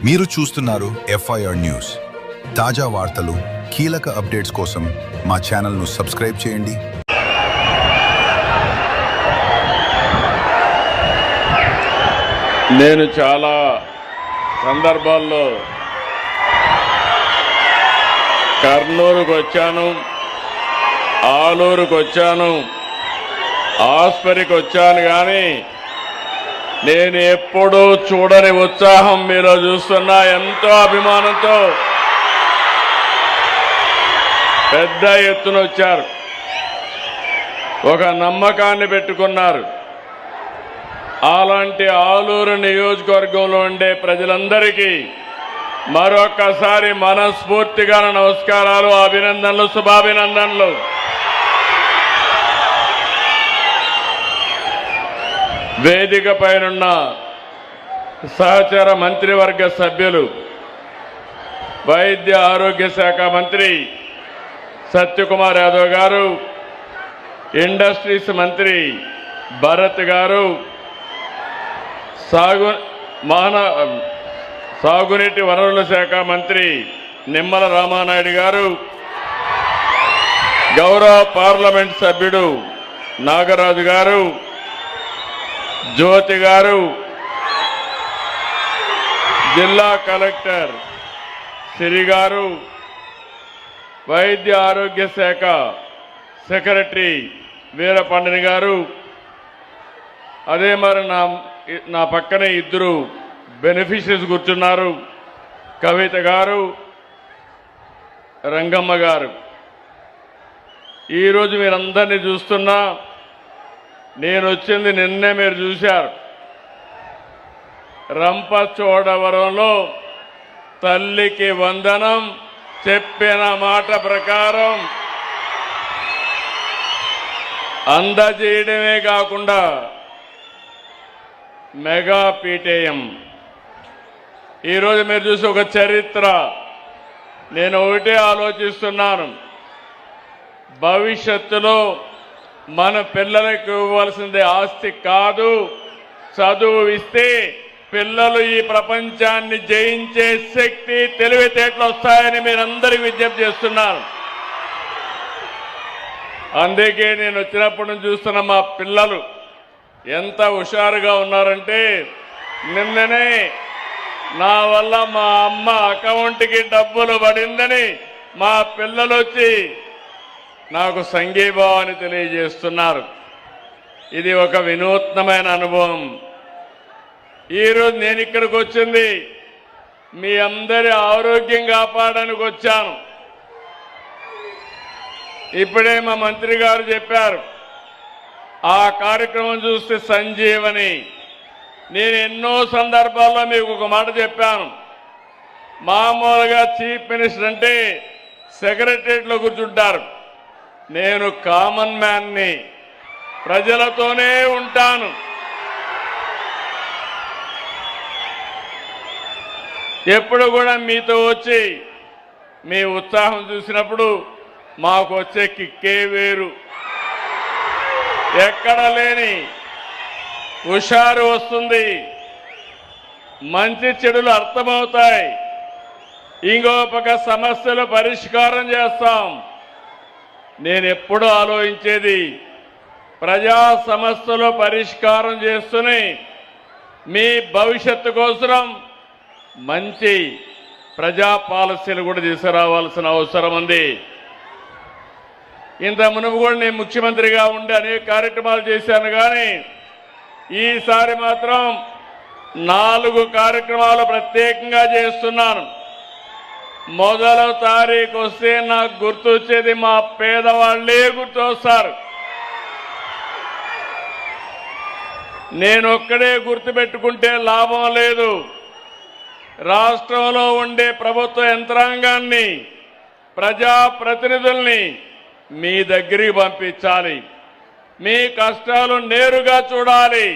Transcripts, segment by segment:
మీరు చూస్తున్నారు FIR news. తాజా వార్తలు, కీలక అప్డేట్స్ కోసం మా ఛానల్ను సబ్స్క్రైబ్ చేయండి. నేను చాలా సందర్భాల్లో కర్నూలుకు వచ్చాను, ఆలూరుకు వచ్చాను, ఆస్పరికి వచ్చాను. కానీ నేను ఎప్పుడూ చూడని ఉత్సాహం మీలో చూస్తున్నా. ఎంతో అభిమానంతో పెద్ద ఎత్తున వచ్చారు, ఒక నమ్మకాన్ని పెట్టుకున్నారు. అలాంటి ఆలూరు నియోజకవర్గంలో ఉండే ప్రజలందరికీ మరొక్కసారి మనస్ఫూర్తిగా నమస్కారాలు, అభినందనలు, శుభాభినందనలు. వేదిక పైనున్న సహచర మంత్రివర్గ సభ్యులు, వైద్య ఆరోగ్య శాఖ మంత్రి సత్యకుమార్ యాదవ్ గారు, ఇండస్ట్రీస్ మంత్రి భరత్ గారు, సాగునీటి వనరుల శాఖ మంత్రి నిమ్మల రామానాయుడు గారు, గౌరవ పార్లమెంట్ సభ్యుడు నాగరాజు గారు, జ్యోతి గారు, జిల్లా కలెక్టర్ సిరి గారు, వైద్య ఆరోగ్య శాఖ సెక్రటరీ వీరపండిని గారు, అదే మరి నా పక్కనే ఇద్దరు బెనిఫిషరీస్ కూర్చున్నారు, కవిత గారు, రంగమ్మ గారు. ఈరోజు మీరందరినీ చూస్తున్నా. నేను వచ్చింది నిన్నే మీరు చూశారు. రంపచోడవరంలో తల్లికి వందనం చెప్పిన మాట ప్రకారం అందజేయడమే కాకుండా మెగా పీటీఎం ఈరోజు మీరు చూసి ఒక చరిత్ర. నేను ఒకటే ఆలోచిస్తున్నాను, భవిష్యత్తులో మన పిల్లలకు ఇవ్వాల్సిందే ఆస్తి కాదు, చదువు ఇస్తే పిల్లలు ఈ ప్రపంచాన్ని జయించే శక్తి, తెలివితేటలు వస్తాయని మీరందరికీ విజ్ఞప్తి చేస్తున్నాను. అందుకే నేను వచ్చినప్పటి నుంచి చూస్తున్న మా పిల్లలు ఎంత హుషారుగా ఉన్నారంటే, నిన్ననే నా వల్ల మా అమ్మ అకౌంట్కి డబ్బులు పడిందని మా పిల్లలు వచ్చి నాకు సంఘీభావాన్ని తెలియజేస్తున్నారు. ఇది ఒక వినూత్నమైన అనుభవం. ఈరోజు నేను ఇక్కడికి వచ్చింది మీ అందరి ఆరోగ్యం కాపాడడానికి వచ్చాను. ఇప్పుడే మా మంత్రి గారు చెప్పారు, ఆ కార్యక్రమం చూస్తే సంజీవని. నేను ఎన్నో సందర్భాల్లో మీకు ఒక మాట చెప్పాను. మామూలుగా చీఫ్ మినిస్టర్ అంటే సెక్రటరియట్లో కూర్చుంటారు. నేను కామన్ మ్యాన్ని, ప్రజలతోనే ఉంటాను. ఎప్పుడు కూడా మీతో వచ్చి మీ ఉత్సాహం చూసినప్పుడు మాకు వచ్చే కిక్కే వేరు. ఎక్కడ లేని హుషారు వస్తుంది, మంచి చెడులు అర్థమవుతాయి, ఇంకో పక్క సమస్యలు పరిష్కారం చేస్తాం. నేను ఎప్పుడూ ఆలోచించేది, ప్రజా సమస్యలు పరిష్కారం చేస్తూనే మీ భవిష్యత్తు కోసం మంచి ప్రజా పాలసీలు కూడా తీసుకురావాల్సిన అవసరం ఉంది. ఇంత మునుపు కూడా నేను ముఖ్యమంత్రిగా ఉండి అనేక కార్యక్రమాలు చేశాను. కానీ ఈసారి మాత్రం 4 కార్యక్రమాలు ప్రత్యేకంగా చేస్తున్నాను. మొదల తారీఖు వస్తే నాకు గుర్తొచ్చేది మా పేదవాళ్లే గుర్తొస్తారు. నేను ఒక్కడే గుర్తుపెట్టుకుంటే లాభం లేదు. రాష్ట్రంలో ఉండే ప్రభుత్వ యంత్రాంగాన్ని, ప్రజాప్రతినిధుల్ని మీ దగ్గరికి పంపించాలి. మీ కష్టాలు నేరుగా చూడాలి,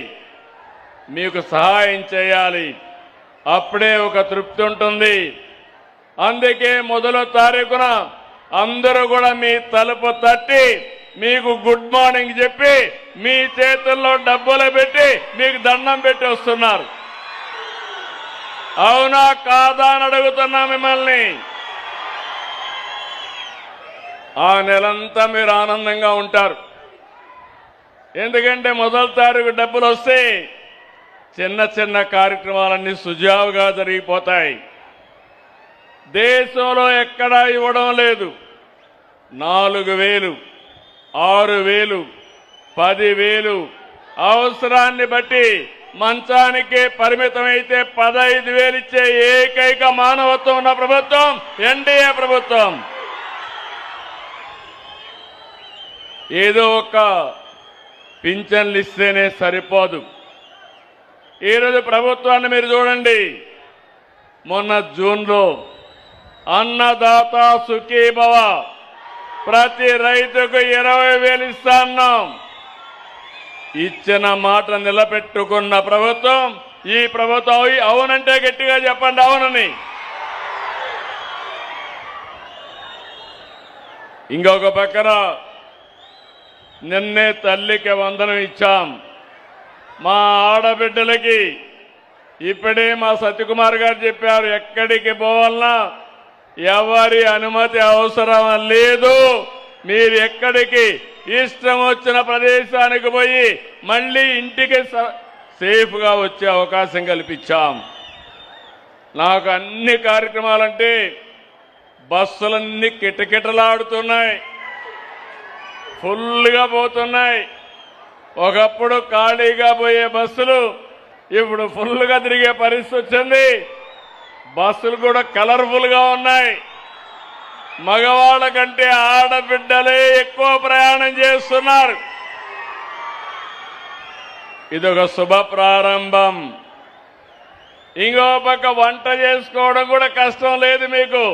మీకు సహాయం చేయాలి. అప్పుడే ఒక తృప్తి ఉంటుంది. అందుకే మొదల తారీఖున అందరూ కూడా మీ తలుపు తట్టి మీకు గుడ్ మార్నింగ్ చెప్పి మీ చేతుల్లో డబ్బులు పెట్టి మీకు దండం పెట్టి వస్తున్నారు. అవునా కాదా అని అడుగుతున్నా మిమ్మల్ని. ఆ నెలంతా మీరు ఆనందంగా ఉంటారు. ఎందుకంటే మొదటి తారీఖు డబ్బులు వస్తే చిన్న చిన్న కార్యక్రమాలన్నీ సుజావుగా జరిగిపోతాయి. దేశంలో ఎక్కడా ఇవ్వడం లేదు. 4,000, 6,000, 10,000 అవసరాన్ని బట్టి మంచానికే పరిమితమైతే 15,000 ఇచ్చే ఏకైక మానవత్వం ఉన్న ప్రభుత్వం ఎన్డీఏ ప్రభుత్వం. ఏదో ఒక పింఛన్లు ఇస్తేనే సరిపోదు. ఈరోజు ప్రభుత్వాన్ని మీరు చూడండి. మొన్న జూన్లో అన్నదాత సుఖీభవ ప్రతి రైతుకు 20,000 ఇస్తా అన్నాం. ఇచ్చిన మాట నిలబెట్టుకున్న ప్రభుత్వం ఈ ప్రభుత్వం. అవునంటే గట్టిగా చెప్పండి అవునని. ఇంకొక పక్కన నిన్నే తల్లికి వందనం ఇచ్చాం. మా ఆడబిడ్డలకి ఇప్పుడే మా సత్యకుమార్ గారు చెప్పారు, ఎక్కడికి పోవాలన్నా ఎవరి అనుమతి అవసరం లేదు. మీరు ఎక్కడికి ఇష్టం వచ్చిన ప్రదేశానికి పోయి మళ్ళీ ఇంటికి సేఫ్గా వచ్చే అవకాశం కల్పించాం. నాకు అన్ని కార్యక్రమాలంటే బస్సులన్నీ కిటకిటలాడుతున్నాయి, ఫుల్గా పోతున్నాయి. ఒకప్పుడు ఖాళీగా పోయే బస్సులు ఇప్పుడు ఫుల్గా తిరిగే పరిస్థితి వచ్చింది. బస్సులు కూడా కలర్ఫుల్గా ఉన్నాయి. మగవాళ్ళ కంటే ఆడబిడ్డలే ఎక్కువ ప్రయాణం చేస్తున్నారు. ఇదొక శుభ ప్రారంభం. ఇంకో పక్క వంట చేసుకోవడం కూడా కష్టం లేదు మీకు.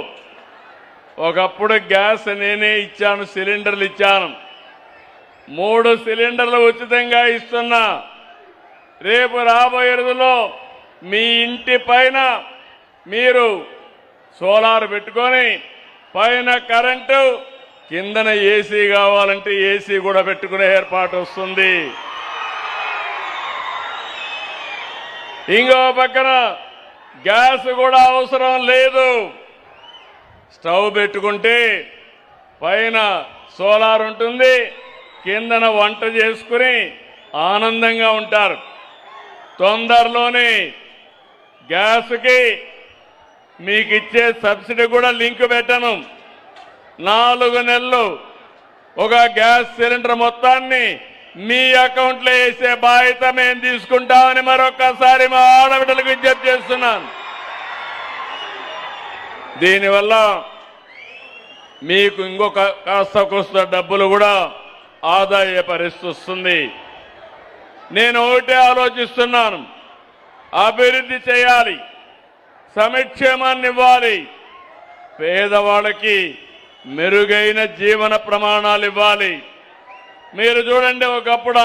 ఒకప్పుడు గ్యాస్ నేనే ఇచ్చాను, సిలిండర్లు ఇచ్చాను. 3 సిలిండర్లు ఉచితంగా ఇస్తున్నా. రేపు రాబోయే రోజుల్లో మీ ఇంటి పైన మీరు సోలార్ పెట్టుకొని పైన కరెంటు, కిందన ఏసీ కావాలంటే ఏసీ కూడా పెట్టుకునే ఏర్పాటు వస్తుంది. ఇంకో పక్కన గ్యాస్ కూడా అవసరం లేదు. స్టవ్ పెట్టుకుంటే పైన సోలార్ ఉంటుంది, కిందన వంట చేసుకుని ఆనందంగా ఉంటారు. తొందరలోనే గ్యాస్కి మీకు ఇచ్చే సబ్సిడీ కూడా లింక్ పెట్టను. 4 నెలలు ఒక గ్యాస్ సిలిండర్ మొత్తాన్ని మీ అకౌంట్లో వేసే బాధ్యత మేము తీసుకుంటామని మరొకసారి మా ఆడబిడ్డలకు విజ్ఞప్తి చేస్తున్నాను. దీనివల్ల మీకు ఇంకొక కాస్త డబ్బులు కూడా ఆదా అయ్యే పరిస్థితి వస్తుంది. నేను ఒకటే ఆలోచిస్తున్నాను, అభివృద్ధి చేయాలి, సంక్షేమాన్ని ఇవ్వాలి, పేదవాళ్ళకి మెరుగైన జీవన ప్రమాణాలు ఇవ్వాలి. మీరు చూడండి, ఒకప్పుడు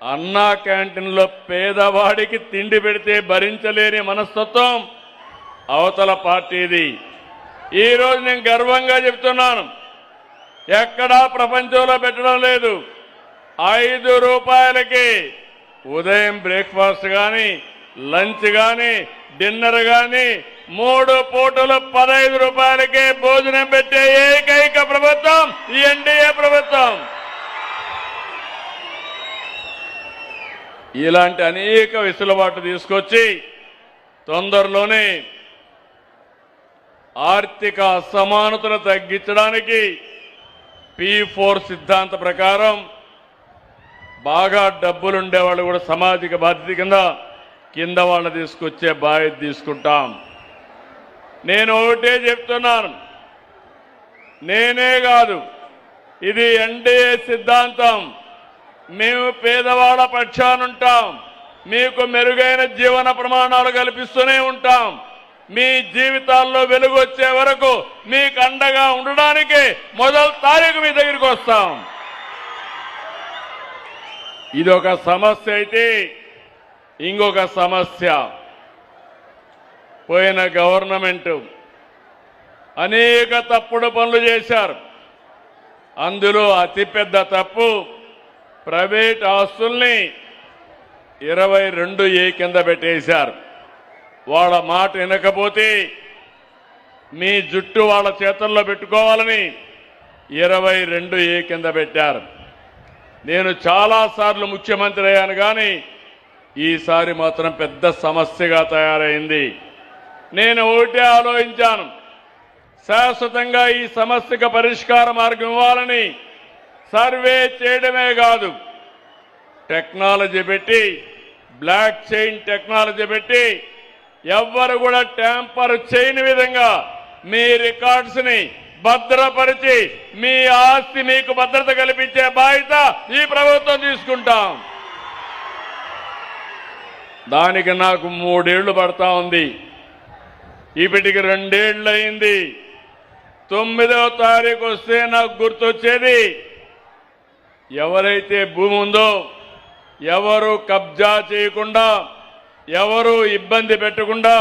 అన్నా క్యాంటీన్లో పేదవాడికి తిండి పెడితే భరించలేని మనస్తత్వం అవతల పార్టీది. ఈరోజు నేను గర్వంగా చెప్తున్నాను, ఎక్కడా ప్రపంచంలో పెట్టడం లేదు. 5 రూపాయలకి ఉదయం బ్రేక్ఫాస్ట్ కానీ, లంచ్ కానీ, డిన్నర్ కానీ 3 పూటలు 15 రూపాయలకే భోజనం పెట్టే ఏకైక ప్రభుత్వం ఈ ఎన్డీఏ ప్రభుత్వం. ఇలాంటి అనేక వెసులుబాటు తీసుకొచ్చి తొందరలోనే ఆర్థిక అసమానతను తగ్గించడానికి P4 సిద్ధాంత ప్రకారం బాగా డబ్బులుండేవాళ్ళు కూడా సామాజిక బాధ్యత కింద వాళ్ళని తీసుకొచ్చే బాధ్యత తీసుకుంటాం. నేను ఒకటే చెప్తున్నాను, నేనే కాదు, ఇది ఎన్డీఏ సిద్ధాంతం. మేము పేదవాళ్ళ పక్షానుంటాం, మీకు మెరుగైన జీవన ప్రమాణాలు కల్పిస్తూనే ఉంటాం. మీ జీవితాల్లో వెలుగు వచ్చే వరకు మీకు అండగా ఉండడానికి మొదటి తారీఖు మీ దగ్గరికి వస్తాం. ఇదొక సమస్య అయితే ఇంకొక సమస్య, పోయిన గవర్నమెంట్ అనేక తప్పుడు పనులు చేశారు. అందులో అతిపెద్ద తప్పు ప్రైవేట్ ఆస్తుల్ని 22A కింద పెట్టేశారు. వాళ్ళ మాట వినకపోతే మీ జుట్టు వాళ్ళ చేతుల్లో పెట్టుకోవాలని 22A కింద పెట్టారు. నేను చాలాసార్లు ముఖ్యమంత్రి అయ్యాను కానీ ఈసారి మాత్రం పెద్ద సమస్యగా తయారైంది. నేను ఒకటే ఆలోచించాను, శాశ్వతంగా ఈ సమస్యకు పరిష్కార మార్గం ఇవ్వాలని సర్వే చేయడమే కాదు, టెక్నాలజీ పెట్టి, బ్లాక్ చైన్ టెక్నాలజీ పెట్టి ఎవ్వరు కూడా ట్యాంపర్ చేయని విధంగా మీ రికార్డ్స్ ని భద్రపరిచి మీ ఆస్తి మీకు భద్రత కల్పించే బాధ్యత ఈ ప్రభుత్వం తీసుకుంటాం. దానికి నాకు 3 ఏళ్లు పడతా ఉంది. ఇప్పటికి 2 ఏళ్ళు అయింది. 9వ తారీఖు వస్తే నాకు గుర్తొచ్చేది, ఎవరైతే భూమి ఉందో ఎవరు కబ్జా చేయకుండా, ఎవరు ఇబ్బంది పెట్టకుండా,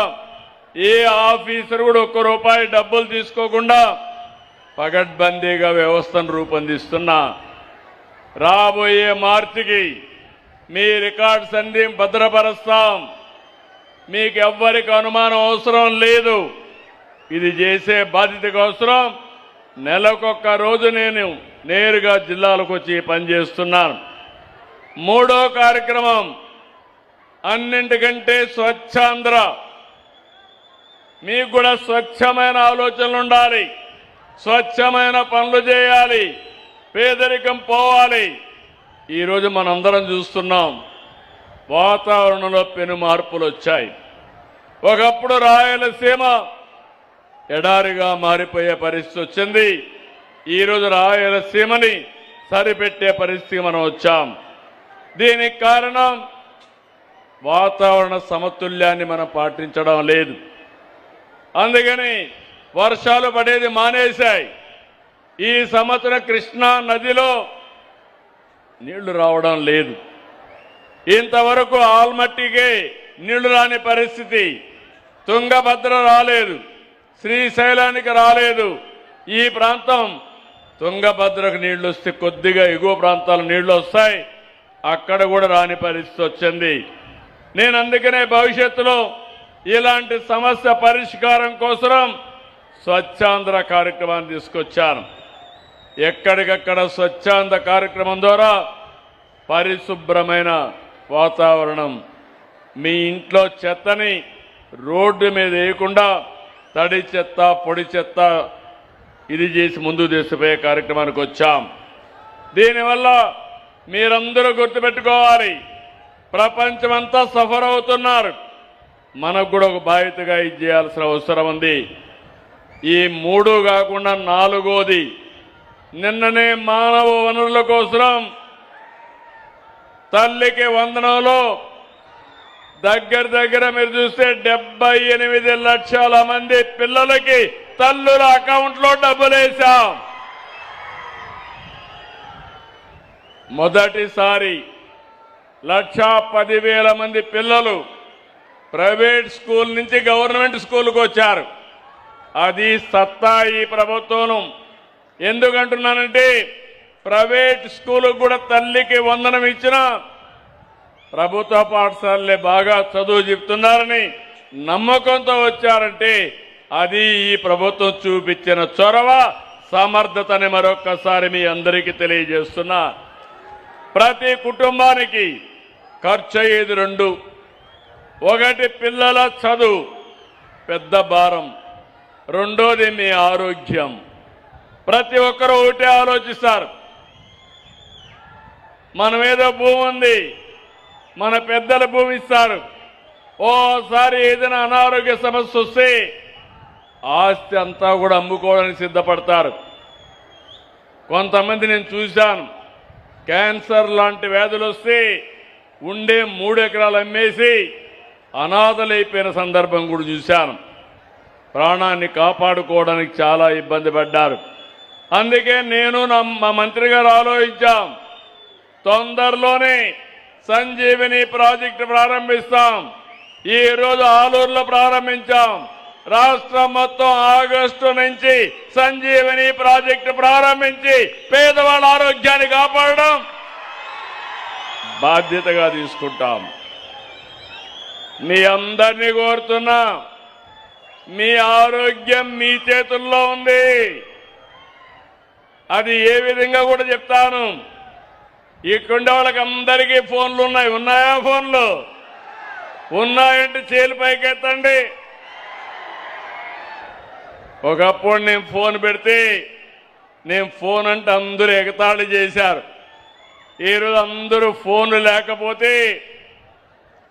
ఏ ఆఫీసర్ కూడా ₹1 డబ్బులు తీసుకోకుండా పగడ్బందీగా వ్యవస్థను రూపొందిస్తున్నా. రాబోయే మార్చికి మీ రికార్డ్స్ అన్ని భద్రపరుస్తాం. మీకు ఎవ్వరికి అనుమానం అవసరం లేదు. ఇది చేసే బాధ్యతకు అవసరం. నెలకొక్క రోజు నేను నేరుగా జిల్లాలకు వచ్చి పనిచేస్తున్నాను. 3వ కార్యక్రమం అన్నింటికంటే స్వచ్ఛాంధ్ర. మీకు కూడా స్వచ్ఛమైన ఆలోచనలు ఉండాలి, స్వచ్ఛమైన పనులు చేయాలి, పేదరికం పోవాలి. ఈరోజు మనందరం చూస్తున్నాం, వాతావరణంలో పెను మార్పులు వచ్చాయి. ఒకప్పుడు రాయలసీమ ఎడారిగా మారిపోయే పరిస్థితి వచ్చింది. ఈరోజు రాయలసీమని సరిపెట్టే పరిస్థితికి మనం వచ్చాం. దీనికి కారణం వాతావరణ సమతుల్యాన్ని మనం పాటించడం లేదు. అందుకని వర్షాలు పడేది మానేశాయి. ఈ సంవత్సరం కృష్ణా నదిలో నీళ్లు రావడం లేదు. ఇంతవరకు ఆల్మట్టికే నీళ్లు రాని పరిస్థితి. తుంగభద్ర రాలేదు, శ్రీశైలానికి రాలేదు. ఈ ప్రాంతం తుంగభద్రకు నీళ్లు వస్తే కొద్దిగా ఎగువ ప్రాంతాలు నీళ్లు వస్తాయి, అక్కడ కూడా రాని పరిస్థితి వచ్చింది. నేను అందుకనే భవిష్యత్తులో ఇలాంటి సమస్య పరిష్కారం కోసం స్వచ్ఛాంధ్ర కార్యక్రమాన్ని తీసుకొచ్చాను. ఎక్కడికక్కడ స్వచ్ఛాంధ్ర కార్యక్రమం ద్వారా పరిశుభ్రమైన వాతావరణం, మీ ఇంట్లో చెత్తని రోడ్డు మీద వేయకుండా తడి చెత్త, పొడి చెత్త ఇది చేసి ముందుకు తీసుకుపోయే కార్యక్రమానికి వచ్చాం. దీనివల్ల మీరందరూ గుర్తుపెట్టుకోవాలి, ప్రపంచమంతా సఫర్ అవుతున్నారు. మనకు కూడా ఒక బాధ్యతగా ఇది చేయాల్సిన అవసరం ఉంది. ఈ 3 కాకుండా 4వది, నిన్ననే మానవ వనరుల కోసం తల్లికి వందనంలో దగ్గర మీరు చూస్తే 78 లక్షల మంది పిల్లలకి తల్లుల అకౌంట్లో డబ్బులు వేశాం. మొదటిసారి 1,10,000 మంది పిల్లలు ప్రైవేట్ స్కూల్ నుంచి గవర్నమెంట్ స్కూల్కి వచ్చారు. అది సత్తా ఈ ప్రభుత్వం. ఎందుకంటున్నానంటే ప్రైవేట్ స్కూలుకు కూడా తల్లికి వందనం ఇచ్చిన ప్రభుత్వ పాఠశాలలే బాగా చదువు చెప్తున్నారని నమ్మకంతో వచ్చారంటే అది ఈ ప్రభుత్వం చూపించిన చొరవ, సమర్థతని మరొక్కసారి మీ అందరికీ తెలియజేస్తున్నా. ప్రతి కుటుంబానికి ఖర్చు అయ్యేది 2. ఒకటి పిల్లల చదువు పెద్ద భారం, 2వది మీ ఆరోగ్యం. ప్రతి ఒక్కరూ ఒకటే ఆలోచిస్తారు, మన మీద భూమి ఉంది, మన పెద్దల భూమి ఇస్తారు. ఓసారి ఏదైనా అనారోగ్య సమస్య వస్తే ఆస్తి అంతా కూడా అమ్ముకోవడానికి సిద్ధపడతారు. కొంతమంది నేను చూశాను, క్యాన్సర్ లాంటి వ్యాధులు వస్తే ఉండే 3 ఎకరాలు అమ్మేసి అనాథలైపోయిన సందర్భం కూడా చూశాను. ప్రాణాన్ని కాపాడుకోవడానికి చాలా ఇబ్బంది పడ్డారు. అందుకే నేను మా మంత్రి గారు ఆలోచించాం, తొందరలోనే సంజీవిని ప్రాజెక్టు ప్రారంభిస్తాం. ఈ రోజు ఆలూరులో ప్రారంభించాం. రాష్ట్రం మొత్తం ఆగస్టు నుంచి సంజీవిని ప్రాజెక్టు ప్రారంభించి పేదవాళ్ళ ఆరోగ్యాన్ని కాపాడడం బాధ్యతగా తీసుకుంటాం. మీ అందరినీ కోరుతున్నా, మీ ఆరోగ్యం మీ చేతుల్లో ఉంది. అది ఏ విధంగా కూడా చెప్తాను. ఇక్కడుండే వాళ్ళకి అందరికీ ఫోన్లు ఉన్నాయి. ఉన్నాయా ఫోన్లు? ఉన్నాయంటే చేలు పైకెత్తండి. ఒకప్పుడు నేను ఫోన్ పెడితే నేను ఫోన్ అంటే అందరూ ఎగతాళి చేశారు. ఈరోజు అందరూ ఫోన్లు లేకపోతే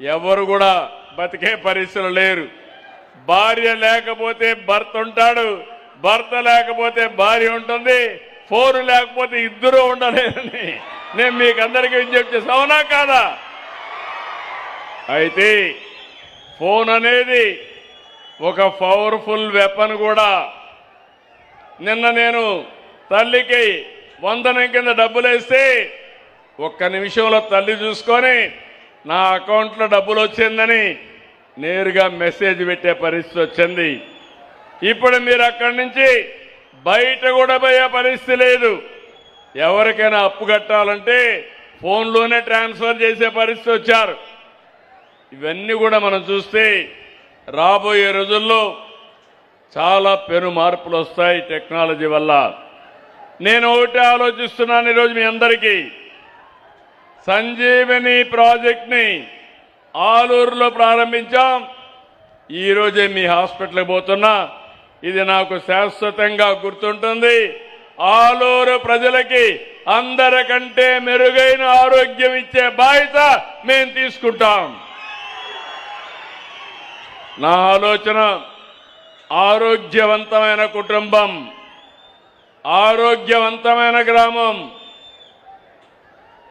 ఎవరు కూడా బతికే పరిస్థితులు లేరు. భార్య లేకపోతే భర్త ఉంటాడు, భర్త లేకపోతే భార్య ఉంటుంది, ఫోన్ లేకపోతే ఇద్దరు ఉండలేరని నేను మీకు అందరికీ విజ్ఞప్తి చేస్తాను. అవునా కాదా? అయితే ఫోన్ అనేది ఒక పవర్ఫుల్ వెపన్ కూడా. నిన్న నేను తల్లికి వందనం కింద డబ్బులు వేస్తే ఒక్క నిమిషంలో తల్లి చూసుకొని నా అకౌంట్లో డబ్బులు వచ్చిందని నేరుగా మెసేజ్ పెట్టే పరిస్థితి వచ్చింది. ఇప్పుడు మీరు అక్కడి నుంచి బయట కూడా పోయే పరిస్థితి లేదు. ఎవరికైనా అప్పు కట్టాలంటే ఫోన్లోనే ట్రాన్స్ఫర్ చేసే పరిస్థితి వచ్చారు. ఇవన్నీ కూడా మనం చూస్తే రాబోయే రోజుల్లో చాలా పెను మార్పులు వస్తాయి టెక్నాలజీ వల్ల. నేను ఒకటే ఆలోచిస్తున్నాను ఈరోజు మీ అందరికీ. సంజీవని ప్రాజెక్ట్ని ఆలూరులో ప్రారంభించాం. ఈరోజే మీ హాస్పిటల్కి పోతున్నా. ఇది నాకు శాశ్వతంగా గుర్తుంటుంది. ఆలూరు ప్రజలకి అందరికంటే మెరుగైన ఆరోగ్యం ఇచ్చే బాధ్యత మేము తీసుకుంటాం. నా ఆలోచన ఆరోగ్యవంతమైన కుటుంబం, ఆరోగ్యవంతమైన గ్రామం,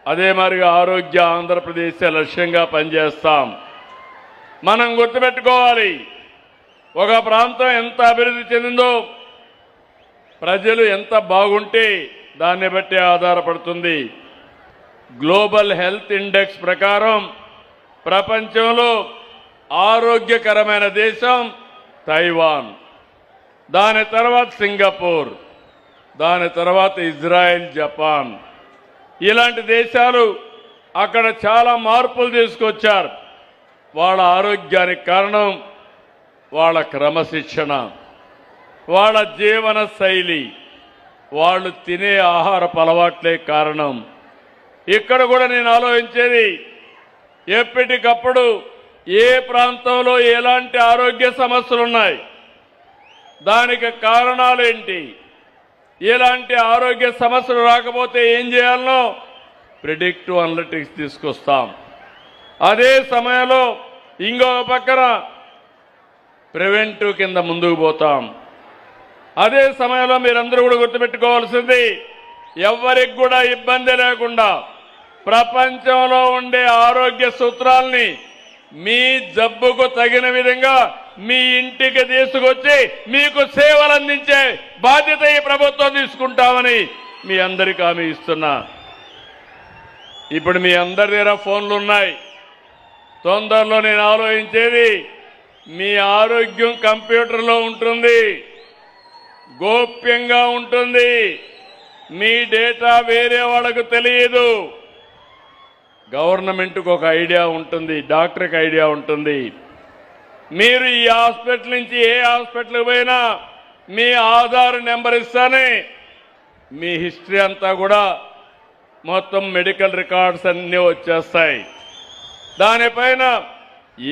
అదే మరిగా ఆరోగ్య ఆంధ్రప్రదేశ్ లక్ష్యంగా పనిచేస్తాం. మనం గుర్తుపెట్టుకోవాలి, ఒక ప్రాంతం ఎంత అభివృద్ధి చెందిందో ప్రజలు ఎంత బాగుంటే దాన్ని బట్టి ఆధారపడుతుంది. గ్లోబల్ హెల్త్ ఇండెక్స్ ప్రకారం ప్రపంచంలో ఆరోగ్యకరమైన దేశం తైవాన్, దాని తర్వాత సింగపూర్, దాని తర్వాత ఇజ్రాయెల్, జపాన్. ఇలాంటి దేశాలు అక్కడ చాలా మార్పులు తీసుకొచ్చారు. వాళ్ళ ఆరోగ్యానికి కారణం వాళ్ళ క్రమశిక్షణ, వాళ్ళ జీవన శైలి, వాళ్ళు తినే ఆహారపు అలవాట్లే కారణం. ఇక్కడ కూడా నేను ఆలోచించేది, ఎప్పటికప్పుడు ఏ ప్రాంతంలో ఎలాంటి ఆరోగ్య సమస్యలు ఉన్నాయి, దానికి కారణాలు ఏంటి, ఎలాంటి ఆరోగ్య సమస్యలు రాకపోతే ఏం చేయాలనో ప్రిడిక్టివ్ అనలిటిక్స్ తీసుకొస్తాం. అదే సమయంలో ఇంకో పక్కన ప్రివెంటివ్ కింద ముందుకు పోతాం. అదే సమయంలో మీరందరూ కూడా గుర్తుపెట్టుకోవాల్సింది, ఎవరికి కూడా ఇబ్బంది లేకుండా ప్రపంచంలో ఉండే ఆరోగ్య సూత్రాల్ని మీ జబ్బుకు తగిన విధంగా మీ ఇంటికి తీసుకొచ్చి మీకు సేవలు అందించే బాధ్యత ఈ ప్రభుత్వం తీసుకుంటామని మీ అందరికీ హామీ ఇస్తున్నా. ఇప్పుడు మీ అందరి దగ్గర ఫోన్లు ఉన్నాయి. తొందరలో నేను ఆలోచించేది, మీ ఆరోగ్యం కంప్యూటర్లో ఉంటుంది, గోప్యంగా ఉంటుంది. మీ డేటా వేరే వాళ్ళకు తెలియదు. గవర్నమెంట్కి ఒక ఐడియా ఉంటుంది, డాక్టర్కి ఐడియా ఉంటుంది. మీరు ఈ హాస్పిటల్ నుంచి ఏ హాస్పిటల్కి పోయినా మీ ఆధార్ నెంబర్ ఇస్తానే మీ హిస్టరీ అంతా కూడా మొత్తం మెడికల్ రికార్డ్స్ అన్నీ వచ్చేస్తాయి. దానిపైన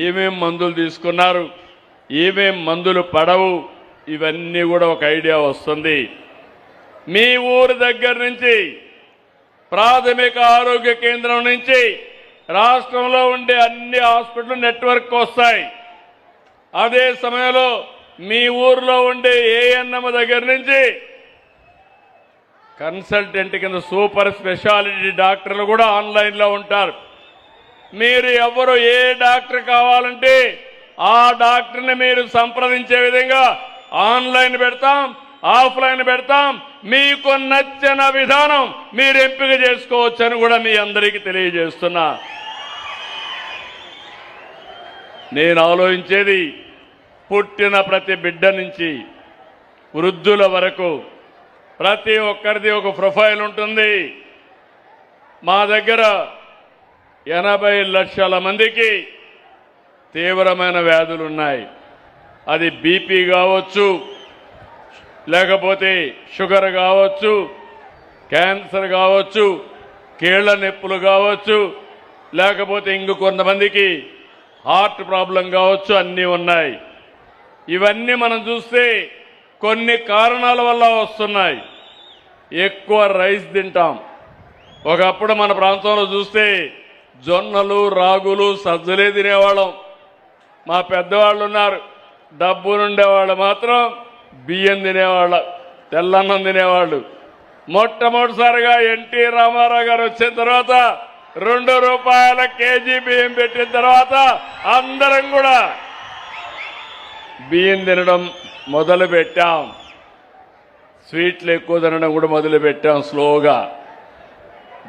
ఏమేం మందులు తీసుకున్నారు, ఏమేం మందులు పడవు, ఇవన్నీ కూడా ఒక ఐడియా వస్తుంది. మీ ఊరు దగ్గర నుంచి ప్రాథమిక ఆరోగ్య కేంద్రం నుంచి రాష్ట్రంలో ఉండే అన్ని హాస్పిటల్ నెట్వర్క్ వస్తాయి. అదే సమయంలో మీ ఊర్లో ఉండే ఏఎన్ఎం దగ్గర నుంచి కన్సల్టెంట్ కింద సూపర్ స్పెషాలిటీ డాక్టర్లు కూడా ఆన్లైన్లో ఉంటారు. మీరు ఎవరు ఏ డాక్టర్ కావాలంటే ఆ డాక్టర్ని మీరు సంప్రదించే విధంగా ఆన్లైన్ పెడతాం, ఆఫ్లైన్ పెడతాం. మీకు నచ్చిన విధానం మీరు ఎంపిక చేసుకోవచ్చని కూడా మీ అందరికీ తెలియజేస్తున్నా. నేను ఆలోచించేది, పుట్టిన ప్రతి బిడ్డ నుంచి వృద్ధుల వరకు ప్రతి ఒక్కరిది ఒక ప్రొఫైల్ ఉంటుంది. మా దగ్గర 80 లక్షల మందికి తీవ్రమైన వ్యాధులు ఉన్నాయి. అది బీపీ కావచ్చు, లేకపోతే షుగర్ కావచ్చు, క్యాన్సర్ కావచ్చు, కీళ్ల నొప్పులు కావచ్చు, లేకపోతే ఇంక కొంతమందికి హార్ట్ ప్రాబ్లం కావచ్చు, అన్నీ ఉన్నాయి. ఇవన్నీ మనం చూస్తే కొన్ని కారణాల వల్ల వస్తున్నాయి. ఎక్కువ రైస్ తింటాం. ఒకప్పుడు మన ప్రాంతంలో చూస్తే జొన్నలు, రాగులు, సజ్జలే తినేవాళ్ళం. మా పెద్దవాళ్ళు ఉన్నారు, డబ్బులుండేవాళ్ళు మాత్రం బియ్యం తినేవాళ్ళు, తెల్లన్నం తినేవాళ్ళు. మొట్టమొదటిసారిగా ఎన్టీ రామారావు గారు వచ్చిన తర్వాత ₹2 కేజీ బియ్యం పెట్టిన తర్వాత అందరం కూడా బియ్యం తినడం మొదలు పెట్టాం. స్వీట్లు ఎక్కువ తినడం కూడా మొదలు పెట్టాం స్లోగా.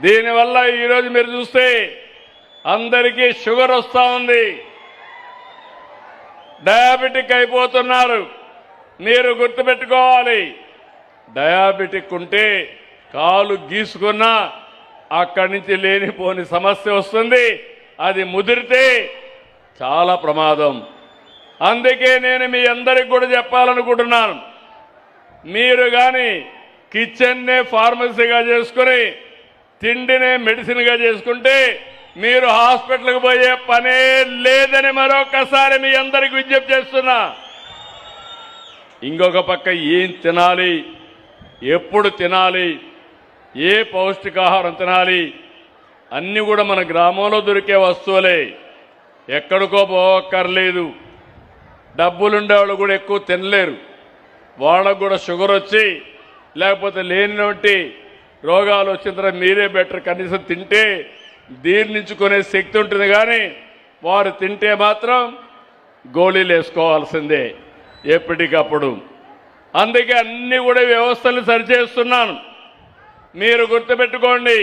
దీనివల్ల ఈరోజు మీరు చూస్తే అందరికీ షుగర్ వస్తూ ఉంది, డయాబెటిక్ అయిపోతున్నారు. మీరు గుర్తుపెట్టుకోవాలి, డయాబెటిక్ ఉంటే కాలు గీసుకున్నా అక్కడి నుంచి లేనిపోని సమస్య వస్తుంది. అది ముదిరితే చాలా ప్రమాదం. అందుకే నేను మీ అందరికి కూడా చెప్పాలనుకుంటున్నాను, మీరు కానీ కిచెన్నే ఫార్మసీగా చేసుకుని తిండినే మెడిసిన్గా చేసుకుంటే మీరు హాస్పిటల్కి పోయే పనే లేదని మరొకసారి మీ అందరికి విజ్ఞప్తి చేస్తున్నా. ఇంకొక పక్క ఏం తినాలి, ఎప్పుడు తినాలి, ఏ పౌష్టికాహారం తినాలి, అన్నీ కూడా మన గ్రామంలో దొరికే వస్తువులే, ఎక్కడికో పోక్కర్లేదు. డబ్బులుండేవాళ్ళు కూడా ఎక్కువ తినలేరు. వాళ్ళకు కూడా షుగర్ వచ్చి లేకపోతే లేనివంటి రోగాలు వచ్చిన తర్వాత మీరే బెటర్, కనీసం తింటే జీర్ణించుకునే శక్తి ఉంటుంది. కానీ వారు తింటే మాత్రం గోళీలు వేసుకోవాల్సిందే ఎప్పటికప్పుడు. అందుకే అన్ని కూడా వ్యవస్థలు సరిచేస్తున్నాను. మీరు గుర్తుపెట్టుకోండి,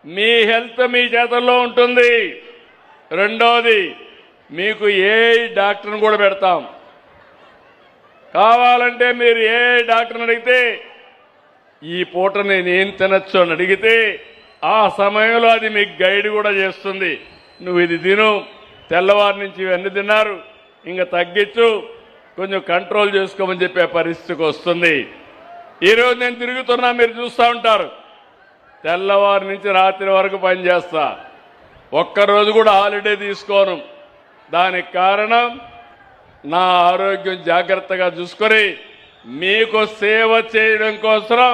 మీ హెల్త్ మీ చేతుల్లో ఉంటుంది. రెండోది, మీకు ఏ డాక్టర్ని కూడా పెడతాం. కావాలంటే మీరు ఏ డాక్టర్ని అడిగితే ఈ పూట నేను ఏం తినచ్చు అని అడిగితే ఆ సమయంలో అది మీకు గైడ్ కూడా చేస్తుంది. నువ్వు ఇది తిను, తెల్లవారి నుంచి ఇవన్నీ తిన్నారు, ఇంకా తగ్గించు, కొంచెం కంట్రోల్ చేసుకోమని చెప్పే పరిస్థితికి వస్తుంది. ఈరోజు నేను తిరుగుతున్నా, మీరు చూస్తూ ఉంటారు. తెల్లవారి నుంచి రాత్రి వరకు పనిచేస్తా, ఒక్కరోజు కూడా హాలిడే తీసుకోను. దానికి కారణం నా ఆరోగ్యం జాగ్రత్తగా చూసుకొని మీకు సేవ చేయడం కోసం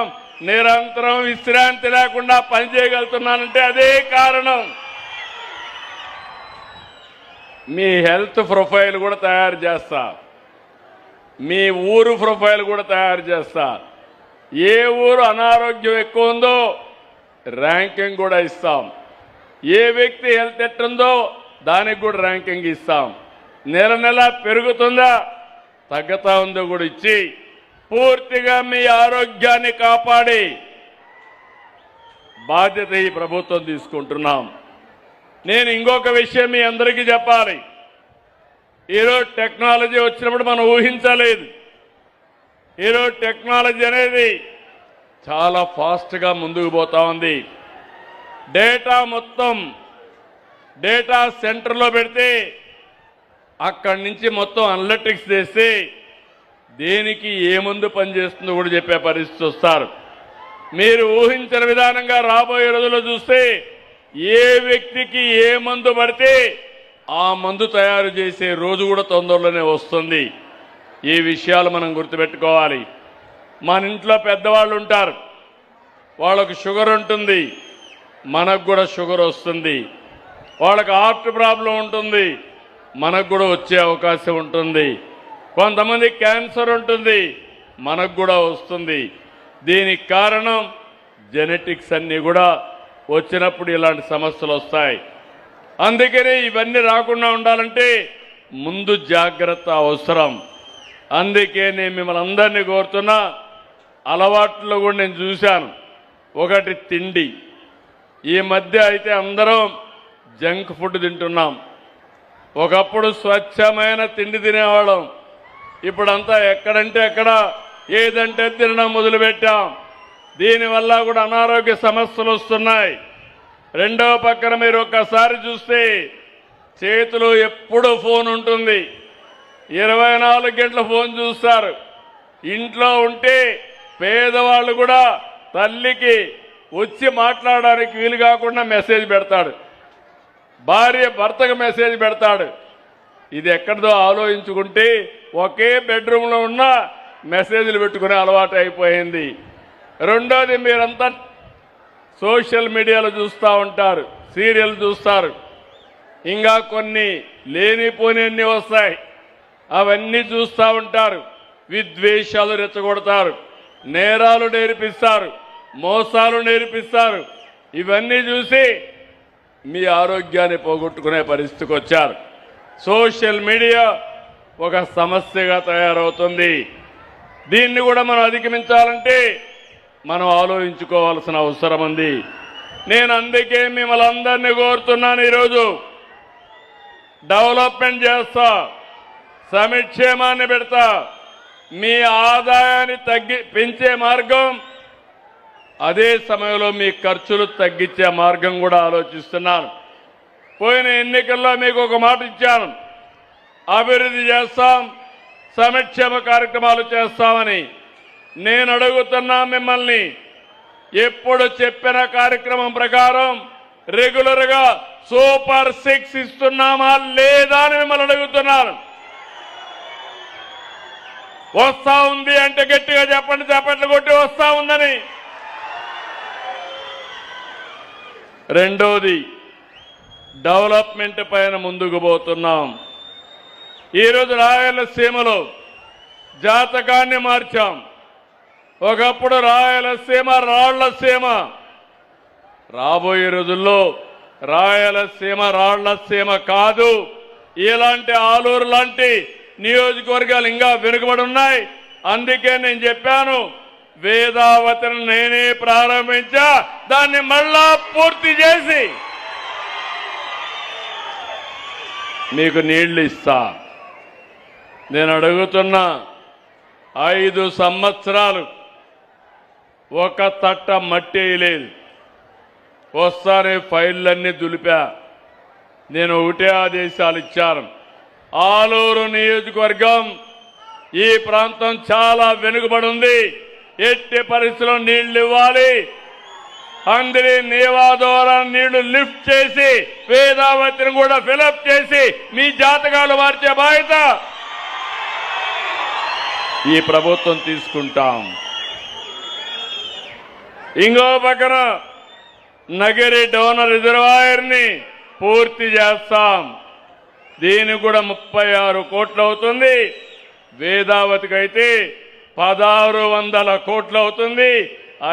నిరంతరం విశ్రాంతి లేకుండా పనిచేయగలుగుతున్నానంటే అదే కారణం. మీ హెల్త్ ప్రొఫైల్ కూడా తయారు చేస్తా, మీ ఊరు ప్రొఫైల్ కూడా తయారు చేస్తా. ఏ ఊరు అనారోగ్యం ఎక్కువ ఉందో ర్యాంకింగ్ కూడా ఇస్తాం. ఏ వ్యక్తి హెల్త్ ఎట్టుందో దానికి కూడా ర్యాంకింగ్ ఇస్తాం. నెల నెల పెరుగుతుందా తగ్గుతా ఉందో కూడా ఇచ్చి పూర్తిగా మీ ఆరోగ్యాన్ని కాపాడి బాధ్యత ఈ ప్రభుత్వం తీసుకుంటున్నాం. నేను ఇంకొక విషయం మీ అందరికీ చెప్పాలి. ఈరోజు టెక్నాలజీ వచ్చినప్పుడు మనం ఊహించలేదు. ఈరోజు టెక్నాలజీ అనేది చాలా ఫాస్ట్గా ముందుకు పోతా ఉంది. డేటా మొత్తం డేటా సెంటర్లో పెడితే అక్కడి నుంచి మొత్తం అనలిటిక్స్ చేసి దేనికి ఏ మందు పనిచేస్తుందో కూడా చెప్పే పరిస్థితి వస్తారు. మీరు ఊహించిన విధానంగా రాబోయే రోజుల్లో చూస్తే ఏ వ్యక్తికి ఏ మందు పడితే ఆ మందు తయారు చేసే రోజు కూడా తొందరలోనే వస్తుంది. ఈ విషయాలు మనం గుర్తుపెట్టుకోవాలి. మన ఇంట్లో పెద్దవాళ్ళు ఉంటారు, వాళ్ళకు షుగర్ ఉంటుంది, మనకు కూడా షుగర్ వస్తుంది. వాళ్ళకి హార్ట్ ప్రాబ్లం ఉంటుంది, మనకు కూడా వచ్చే అవకాశం ఉంటుంది. కొంతమంది క్యాన్సర్ ఉంటుంది, మనకు కూడా వస్తుంది. దీనికి కారణం జెనెటిక్స్ అన్నీ కూడా వచ్చినప్పుడు ఇలాంటి సమస్యలు వస్తాయి. అందుకని ఇవన్నీ రాకుండా ఉండాలంటే ముందు జాగ్రత్త అవసరం. అందుకే నేను మిమ్మల్ని అందరినీ కోరుతున్నా, అలవాట్లో కూడా నేను చూశాను. ఒకటి తిండి. ఈ మధ్య అయితే అందరం జంక్ ఫుడ్ తింటున్నాం. ఒకప్పుడు స్వచ్ఛమైన తిండి తినేవాళ్ళం, ఇప్పుడంతా ఎక్కడంటే ఎక్కడ ఏదంటే తినడం మొదలుపెట్టాం. దీనివల్ల కూడా అనారోగ్య సమస్యలు వస్తున్నాయి. రెండవ పక్కన మీరు ఒక్కసారి చూస్తే చేతిలో ఎప్పుడు ఫోన్ ఉంటుంది, 24 గంటల ఫోన్ చూస్తారు. ఇంట్లో ఉంటే పేదవాళ్ళు కూడా తల్లికి వచ్చి మాట్లాడడానికి వీలు కాకుండా మెసేజ్ పెడతాడు, భార్య భర్తకు మెసేజ్ పెడతాడు. ఇది ఎక్కడిదో ఆలోచించుకుంటే ఒకే బెడ్రూమ్లో ఉన్న మెసేజ్లు పెట్టుకునే అలవాటు అయిపోయింది. రెండోది, మీరంతా సోషల్ మీడియాలో చూస్తూ ఉంటారు, సీరియల్ చూస్తారు, ఇంకా కొన్ని లేనిపోని వస్తాయి, అవన్నీ చూస్తూ ఉంటారు. విద్వేషాలు రెచ్చగొడతారు, నేరాలు నేర్పిస్తారు, మోసాలు నేర్పిస్తారు. ఇవన్నీ చూసి మీ ఆరోగ్యాన్ని పోగొట్టుకునే పరిస్థితికి వచ్చారు. సోషల్ మీడియా ఒక సమస్యగా తయారవుతుంది. దీన్ని కూడా మనం అధిగమించాలంటే మనం ఆలోచించుకోవాల్సిన అవసరం ఉంది. నేను అందుకే మిమ్మల్ని అందరినీ కోరుతున్నాను, ఈరోజు డెవలప్మెంట్ చేస్తా, సంక్షేమాన్ని పెడతా, మీ ఆదాయాన్ని పెంచే మార్గం, అదే సమయంలో మీ ఖర్చులు తగ్గించే మార్గం కూడా ఆలోచిస్తున్నాను. పోయిన ఎన్నికల్లో మీకు ఒక మాట ఇచ్చాను, అభివృద్ధి చేస్తాం, సంక్షేమ కార్యక్రమాలు చేస్తామని. నేను అడుగుతున్నా మిమ్మల్ని, ఎప్పుడు చెప్పిన కార్యక్రమం ప్రకారం రెగ్యులర్గా సూపర్ 6 ఇస్తున్నామా లేదా అని మిమ్మల్ని అడుగుతున్నాను. వస్తా ఉంది అంటే గట్టిగా చెప్పండి, చప్పట్లు కొట్టి వస్తా ఉందని. రెండోది, డెవలప్మెంట్ పైన ముందుకు పోతున్నాం. ఈరోజు రాయలసీమలో జాతకాన్ని మార్చాం. ఒకప్పుడు రాయలసీమ రాళ్లసీమ, రాబోయే రోజుల్లో రాయలసీమ రాళ్లసీమ కాదు. ఇలాంటి ఆలూరు లాంటి నియోజకవర్గాలు ఇంకా వెనుకబడి ఉన్నాయి. అందుకే నేను చెప్పాను, వేదావతిని నేనే ప్రారంభించా, దాన్ని మళ్ళా పూర్తి చేసి మీకు నీళ్లు ఇస్తా. నేను అడుగుతున్నా, 5 సంవత్సరాలు ఒక తట్ట మట్టి వేయలేదు. వస్తానే ఫైళ్ళన్నీ దులిపా. నేను ఒకటే ఆదేశాలు ఇచ్చాను, ఆలూరు నియోజకవర్గం ఈ ప్రాంతం చాలా వెనుకబడి ఉంది, ఎట్టి పరిస్థితుల్లో నీళ్లు ఇవ్వాలి. అందరి నీవా ద్వారా నీళ్లు లిఫ్ట్ చేసి వేదావతిని కూడా ఫిలప్ చేసి మీ జాతకాలు మార్చే బాధ్యత ఈ ప్రభుత్వం తీసుకుంటాం. ఇంకో పక్కన నగిరి డోనర్ రిజర్వాయర్ని పూర్తి చేస్తాం. దీనికి కూడా 36 కోట్లు అవుతుంది. వేదావతికి అయితే 1600 కోట్లు అవుతుంది.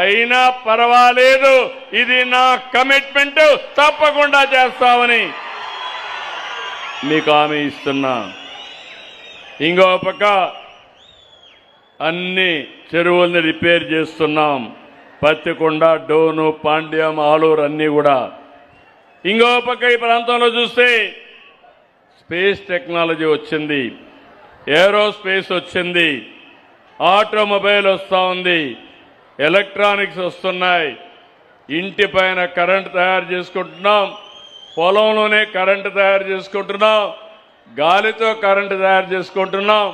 అయినా పర్వాలేదు, ఇది నా కమిట్మెంట్, తప్పకుండా చేస్తామని మీకు హామీ ఇస్తున్నా. ఇంకో పక్క అన్ని చెరువుల్ని రిపేర్ చేస్తున్నాం. పత్తికొండ, డోను, పాండ్యం, ఆలూరు అన్నీ కూడా. ఇంకో పక్క ఈ ప్రాంతంలో చూస్తే స్పేస్ టెక్నాలజీ వచ్చింది, ఏరోస్పేస్ వచ్చింది, ఆటోమొబైల్ వస్తూ ఉంది, ఎలక్ట్రానిక్స్ వస్తున్నాయి. ఇంటి పైన కరెంటు తయారు చేసుకుంటున్నాం, పొలంలోనే కరెంటు తయారు చేసుకుంటున్నాం, గాలితో కరెంటు తయారు చేసుకుంటున్నాం.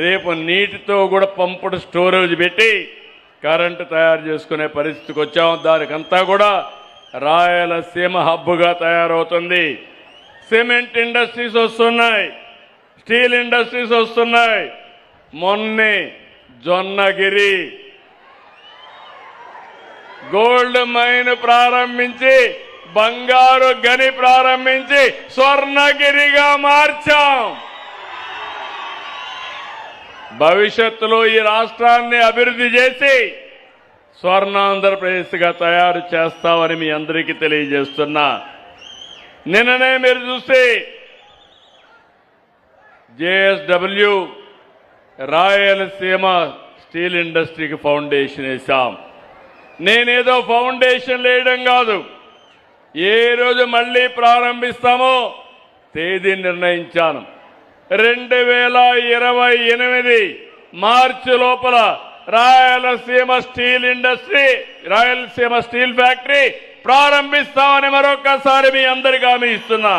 రేపు నీటితో కూడా పంపుడు స్టోరేజ్ పెట్టి కరెంటు తయారు చేసుకునే పరిస్థితికి వచ్చాం. దానికంతా కూడా రాయలసీమ హబ్బుగా తయారవుతుంది. సిమెంట్ ఇండస్ట్రీస్ వస్తున్నాయి, స్టీల్ ఇండస్ట్రీస్ వస్తున్నాయి. మొన్నే జొన్నగిరి గోల్డ్ మైన్ ప్రారంభించి, బంగారు గని ప్రారంభించి స్వర్ణగిరిగా మార్చాం. భవిష్యత్తులో ఈ రాష్ట్రాన్ని అభివృద్ధి చేసి స్వర్ణాంధ్రప్రదేశ్గా తయారు చేస్తామని మీ అందరికీ తెలియజేస్తున్నా. నిన్ననే మీరు చూస్తే JSW రాయలసీమ స్టీల్ ఇండస్ట్రీకి ఫౌండేషన్ వేశాం. నేనేదో ఫౌండేషన్ వేయడం కాదు, ఏ రోజు మళ్ళీ ప్రారంభిస్తామో తేదీ నిర్ణయించాను. 2028 మార్చి లోపల Rayalaseema steel industry, Rayalaseema steel factory ప్రారంభిస్తామని మరొకసారి మీ అందరికీ హామీ ఇస్తున్నా.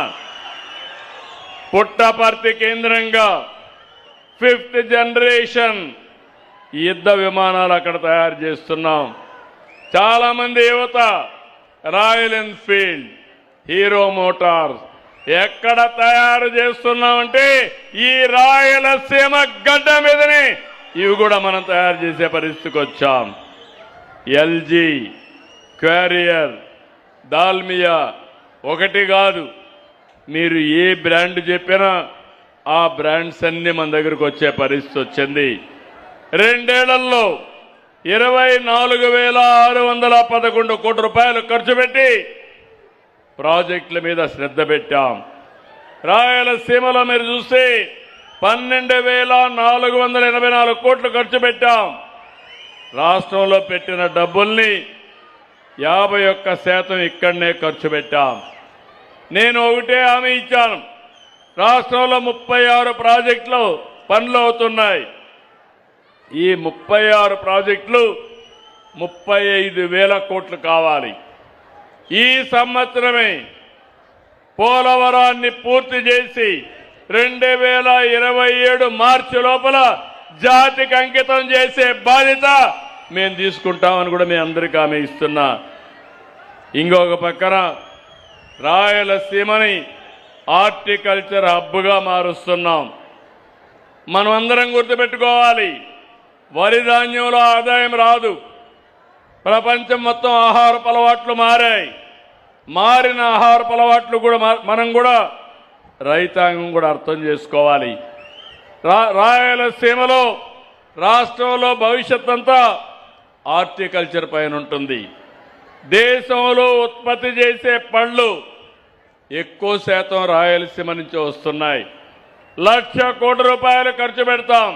పుట్టపర్తి కేంద్రంగా 5th జనరేషన్ యుద్ధ విమానాలు అక్కడ తయారు చేస్తున్నాం. చాలా మంది యువత రాయల్ ఎన్ఫీల్డ్, హీరో మోటార్స్ ఎక్కడ తయారు చేస్తున్నామంటే ఈ రాయలసీమ గడ్డ మీదనే ఇవి కూడా మనం తయారు చేసే పరిస్థితికి వచ్చాం. ఎల్జీ, క్వారియర్, దాల్మియా ఒకటి కాదు, మీరు ఏ బ్రాండ్ చెప్పినా ఆ బ్రాండ్స్ అన్ని మన దగ్గరకు వచ్చే పరిస్థితి వచ్చింది. 2 ఏళ్లలో 24,611 కోట్ల రూపాయలు ఖర్చు పెట్టి ప్రాజెక్టుల మీద శ్రద్ధ పెట్టాం. రాయలసీమలో మీరు చూస్తే 12,484 కోట్లు ఖర్చు పెట్టాం. రాష్ట్రంలో పెట్టిన డబ్బుల్ని 51% ఇక్కడనే ఖర్చు పెట్టాం. నేను ఒకటే హామీ ఇచ్చాను, రాష్ట్రంలో 36 ప్రాజెక్టులు పనులు అవుతున్నాయి. ఈ 36 ప్రాజెక్టులు 35,000 కోట్లు కావాలి. ఈ సంవత్సరమే పోలవరాన్ని పూర్తి చేసి 2027 మార్చి లోపల జాతికి అంకితం చేసే బాధ్యత మేము తీసుకుంటామని కూడా మీ అందరికీ హామీ ఇస్తున్నా. ఇంకొక పక్కన రాయలసీమని హార్టికల్చర్ హబ్గా మారుస్తున్నాం. మనం అందరం గుర్తుపెట్టుకోవాలి, వరి ధాన్యంలో ఆదాయం రాదు. ప్రపంచం మొత్తం ఆహారపు అలవాట్లు మారాయి. మారిన ఆహారపు అలవాట్లు కూడా మనం కూడా రైతాంగం కూడా అర్థం చేసుకోవాలి. రాయలసీమలో రాష్ట్రంలో భవిష్యత్ అంతా హార్టికల్చర్ పైన ఉంటుంది. దేశంలో ఉత్పత్తి చేసే పళ్ళు ఎక్కువ శాతం రాయలసీమ నుంచి వస్తున్నాయి. 1,00,000 కోట్ల రూపాయలు ఖర్చు పెడతాం.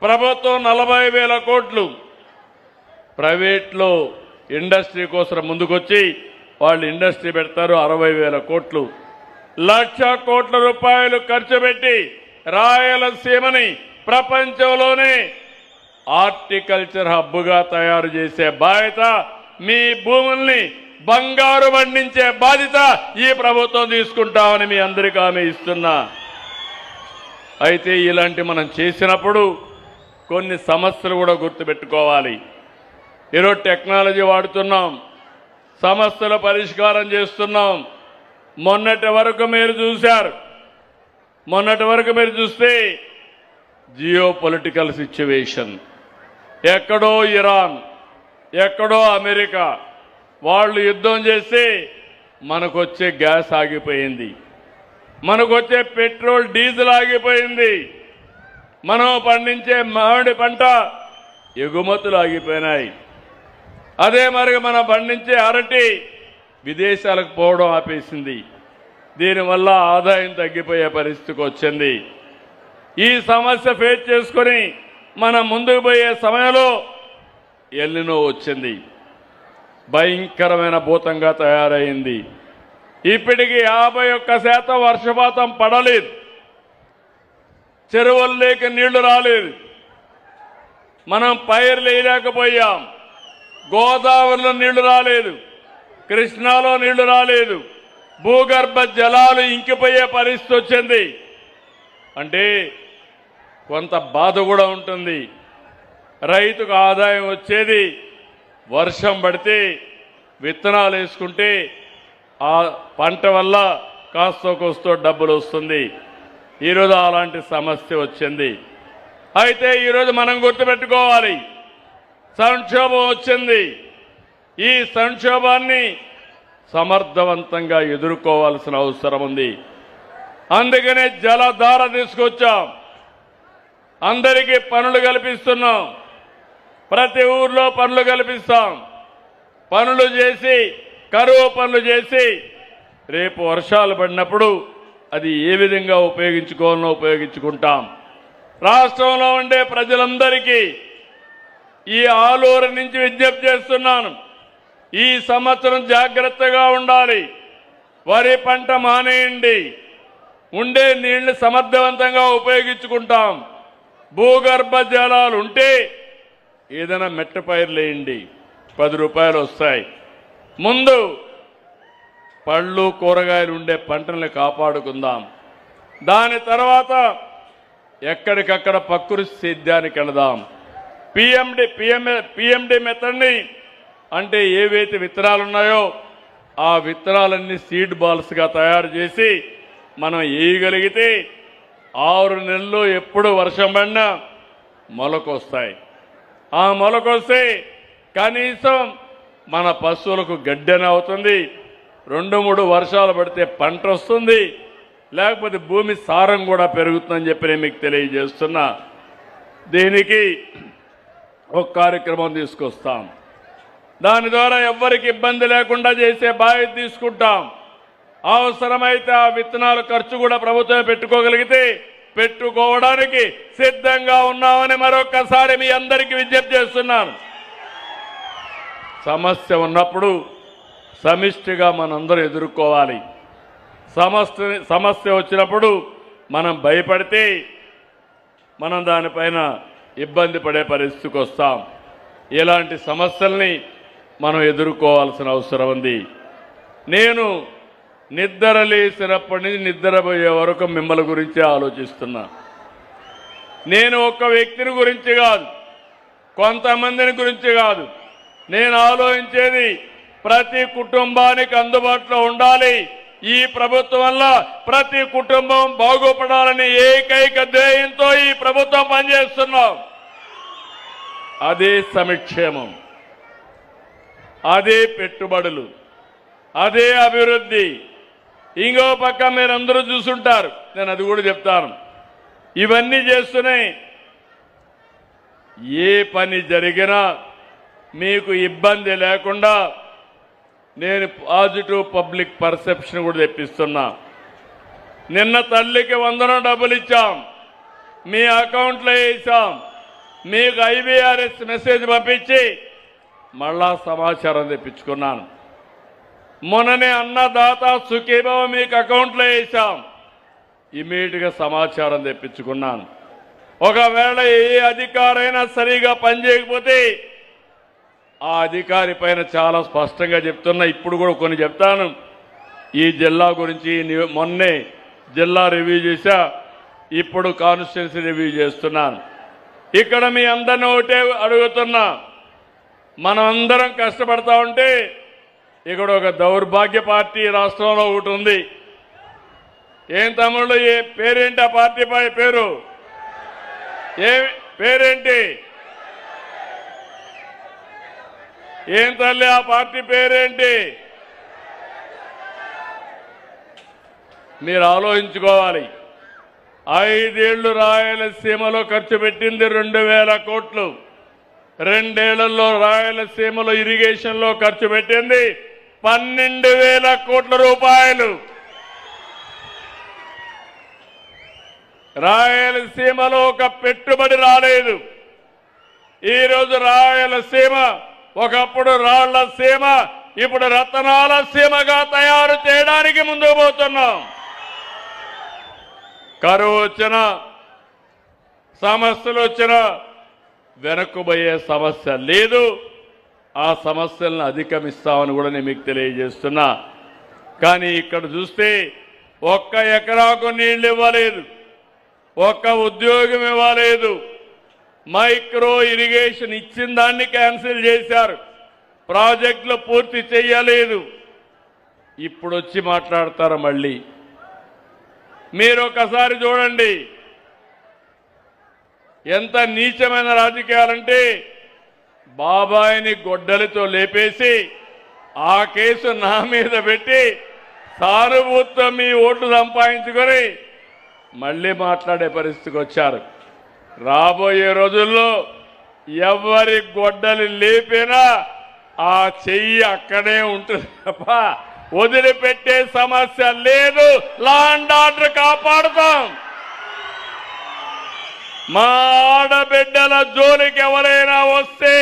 ప్రభుత్వం 40,000 కోట్లు, ప్రైవేట్లో ఇండస్ట్రీ కోసం ముందుకొచ్చి వాళ్ళు ఇండస్ట్రీ పెడతారు. 60,000 కోట్లు, 1,00,000 కోట్ల రూపాయలు ఖర్చు పెట్టి రాయలసీమని ప్రపంచంలోనే హార్టికల్చర్ హబ్గా తయారు చేసే బాధ్యత, మీ భూముల్ని బంగారు పండించే బాధ్యత ఈ ప్రభుత్వం తీసుకుంటామని మీ అందరికీ హామీ ఇస్తున్నా. అయితే ఇలాంటి మనం చేసినప్పుడు కొన్ని సమస్యలు కూడా గుర్తుపెట్టుకోవాలి. ఈరోజు టెక్నాలజీ వాడుతున్నాం, సమస్యల పరిష్కారం చేస్తున్నాం. మొన్నటి వరకు మీరు చూస్తే జియో పొలిటికల్ సిచ్యువేషన్, ఎక్కడో ఇరాన్, ఎక్కడో అమెరికా వాళ్ళు యుద్ధం చేసి మనకొచ్చే గ్యాస్ ఆగిపోయింది, మనకొచ్చే పెట్రోల్ డీజిల్ ఆగిపోయింది, మనం పండించే మామిడి పంట ఎగుమతులు ఆగిపోయినాయి. అదే మరి మనం పండించే అరటి విదేశాలకు పోవడం ఆపేసింది. దీనివల్ల ఆదాయం తగ్గిపోయే పరిస్థితికి వచ్చింది. ఈ సమస్య ఫేస్ చేసుకొని మనం ముందుకు పోయే సమయంలో ఎల్నినో వచ్చింది, భయంకరమైన భూతంగా తయారైంది. ఇప్పటికి 51% వర్షపాతం పడలేదు, చెరువుల్లోకి నీళ్లు రాలేదు, మనం పైర్లు వేయలేకపోయాం, గోదావరిలో నీళ్లు రాలేదు, కృష్ణాలో నీళ్లు రాలేదు, భూగర్భ జలాలు ఇంకిపోయే పరిస్థితి వచ్చింది. అంటే కొంత బాధ కూడా ఉంటుంది. రైతుకు ఆదాయం వచ్చేది వర్షం పడితే, విత్తనాలు వేసుకుంటే ఆ పంట వల్ల కాస్తో కోస్తో డబ్బులు వస్తుంది. ఈరోజు అలాంటి సమస్య వచ్చింది. అయితే ఈరోజు మనం గుర్తుపెట్టుకోవాలి, సంక్షోభం వచ్చింది. ఈ సంక్షోభాన్ని సమర్థవంతంగా ఎదుర్కోవాల్సిన అవసరం ఉంది. అందుకనే జలధార తీసుకొచ్చాం, అందరికీ పనులు కల్పిస్తున్నాం, ప్రతి ఊర్లో పనులు కల్పిస్తాం. పనులు చేసి, కరువు పనులు చేసి, రేపు వర్షాలు పడినప్పుడు అది ఏ విధంగా ఉపయోగించుకోవాలో ఉపయోగించుకుంటాం. రాష్ట్రంలో ఉండే ప్రజలందరికీ ఈ ఆలూరు నుంచి విజ్ఞప్తి చేస్తున్నాను, ఈ సంవత్సరం జాగ్రత్తగా ఉండాలి. వరి పంట మానేయండి, ఉండే నీళ్లు సమర్థవంతంగా ఉపయోగించుకుంటాం. భూగర్భ జలాలు ఉంటే ఏదైనా మెట్ట పైర్లు వేయండి, 10 రూపాయలు వస్తాయి. ముందు పళ్ళు కూరగాయలు ఉండే పంటల్ని కాపాడుకుందాం. దాని తర్వాత ఎక్కడికక్కడ ప్రకృతి సేద్యానికి వెళదాం. పిఎండి మెథడ్ని అంటే ఏవైతే విత్తనాలు ఉన్నాయో ఆ విత్తనాలన్నీ సీడ్ బాల్స్గా తయారు చేసి మనం వేయగలిగితే 6 నెలల్లో ఎప్పుడు వర్షం పడినా మొలకొస్తాయి. ఆ మొలకొస్తే కనీసం మన పశువులకు గడ్డెన అవుతుంది. 2-3 వర్షాలు పడితే పంట వస్తుంది, లేకపోతే భూమి సారం కూడా పెరుగుతుందని చెప్పి నేను మీకు తెలియజేస్తున్నా. దీనికి ఒక కార్యక్రమం తీసుకొస్తాం. దాని ద్వారా ఎవ్వరికి ఇబ్బంది లేకుండా చేసే బాధ్యత తీసుకుంటాం. అవసరమైతే ఆ విత్తనాల ఖర్చు కూడా ప్రభుత్వమే పెట్టుకోగలిగితే పెట్టుకోవడానికి సిద్ధంగా ఉన్నామని మరొక్కసారి మీ అందరికీ విజ్ఞప్తి చేస్తున్నాను. సమస్య ఉన్నప్పుడు సమిష్టిగా మనందరం ఎదుర్కోవాలి. సమస్య వచ్చినప్పుడు మనం భయపడితే మనం దానిపైన ఇబ్బంది పడే పరిస్థితికి వస్తాం. ఇలాంటి సమస్యల్ని మనం ఎదుర్కోవాల్సిన అవసరం ఉంది. నేను నిద్ర లేచినప్పటి నుంచి నిద్రపోయే వరకు మిమ్మల్ని గురించి ఆలోచిస్తున్నా. నేను ఒక్క వ్యక్తిని గురించి కాదు, కొంతమందిని గురించి కాదు, నేను ఆలోచించేది ప్రతి కుటుంబానికి అందుబాటులో ఉండాలి. ఈ ప్రభుత్వం వల్ల ప్రతి కుటుంబం బాగుపడాలని ఏకైక ధ్యేయంతో ఈ ప్రభుత్వం పనిచేస్తున్నాం. అదే సంక్షేమం, అదే పెట్టుబడులు, అదే అభివృద్ధి. ఇంకో పక్క మీరందరూ చూసుంటారు, నేను అది కూడా చెప్తాను. ఇవన్నీ చేస్తూనే ఏ పని జరిగినా మీకు ఇబ్బంది లేకుండా నేను పాజిటివ్ పబ్లిక్ పర్సెప్షన్ కూడా తెప్పిస్తున్నా. నిన్న తల్లికి 100 డబ్బులు ఇచ్చాం, మీ అకౌంట్లో వేసాం, మీకు IVRS మెసేజ్ పంపించి మళ్ళా సమాచారం తెప్పించుకున్నాను. మొన్ననే అన్నదాత సుఖీభవ మీకు అకౌంట్లో వేసాం, ఇమీడియట్గా సమాచారం తెప్పించుకున్నాను. ఒకవేళ ఏ అధికారైనా సరిగా పనిచేయకపోతే ఆ అధికారి పైన చాలా స్పష్టంగా చెప్తున్నా. ఇప్పుడు కూడా కొన్ని చెప్తాను. ఈ జిల్లా గురించి మొన్నే జిల్లా రివ్యూ చేశా, ఇప్పుడు కాన్స్టిట్యున్సీ రివ్యూ చేస్తున్నాను. ఇక్కడ మీ అందరిని ఒకటే అడుగుతున్నా, మనం అందరం కష్టపడతా ఉంటే ఇక్కడ ఒక దౌర్భాగ్య పార్టీ రాష్ట్రంలో ఒకటి ఉంది. ఏం తమ్ముళ్ళు, ఏ పేరేంటి ఆ పార్టీ పేరు? ఏ పేరేంటి? ఏం తల్లి ఆ పార్టీ పేరేంటి? మీరు ఆలోచించుకోవాలి. 5 ఏళ్లు రాయలసీమలో ఖర్చు పెట్టింది 2000 కోట్లు. 2 ఏళ్లలో రాయలసీమలో ఇరిగేషన్లో ఖర్చు పెట్టింది 12,000 కోట్ల రూపాయలు. రాయలసీమలో ఒక పెట్టుబడి రాలేదు. ఈరోజు రాయలసీమ ఒకప్పుడు రాళ్ల సీమ, ఇప్పుడు రతనాల సీమగా తయారు చేయడానికి ముందుకు పోతున్నాం. కరువు వచ్చిన, సమస్యలు వచ్చిన వెనక్కుపోయే సమస్య లేదు. ఆ సమస్యలను అధిగమిస్తామని కూడా నేను మీకు తెలియజేస్తున్నా. కానీ ఇక్కడ చూస్తే 1 ఎకరాకు నీళ్లు ఇవ్వలేదు, 1 ఉద్యోగం ఇవ్వలేదు. మైక్రో ఇరిగేషన్ ఇచ్చిన దాన్ని క్యాన్సిల్ చేశారు, ప్రాజెక్టులు పూర్తి చేయలేదు. ఇప్పుడు వచ్చి మాట్లాడతారు మళ్ళీ. మీరు ఒకసారి చూడండి ఎంత నీచమైన రాజకీయాలంటే, బాబాయిని గొడ్డలితో లేపేసి ఆ కేసు నా మీద పెట్టి సానుభూతితో మీ ఓట్లు సంపాదించుకొని మళ్ళీ మాట్లాడే పరిస్థితికి వచ్చారు. రాబోయే రోజుల్లో ఎవరి గొడ్డలి లేపినా ఆ చెయ్యి అక్కడే ఉంటుంది తప్ప వదిలిపెట్టే సమస్య లేదు. లా అండ్ ఆర్డర్ కాపాడుతాం. మా ఆడబిడ్డల జోలికి ఎవరైనా వస్తే